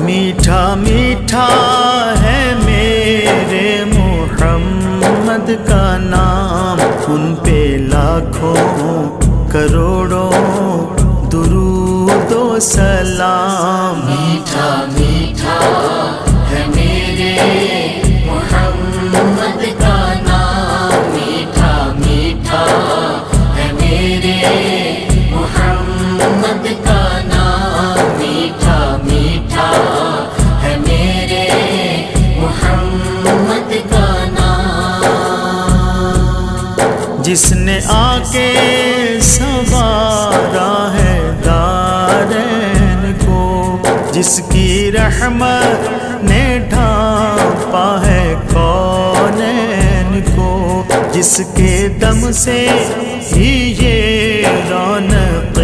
मीठा मीठा है मेरे मोहम्मद का नाम, उन पे लाखों करोड़ों दुरूद व सलाम। मीठा मीठा है मेरे मोहम्मद का नाम, मीठा मीठा है मेरे मोहम्मद का नाम, मीठा मीठा है मेरे मोहम्मद का नाम। जिसने आके संवारा है दारैन को, जिसकी रहमत ने ढांपा है कौनैन को, जिसके दम से ही ये रौनक़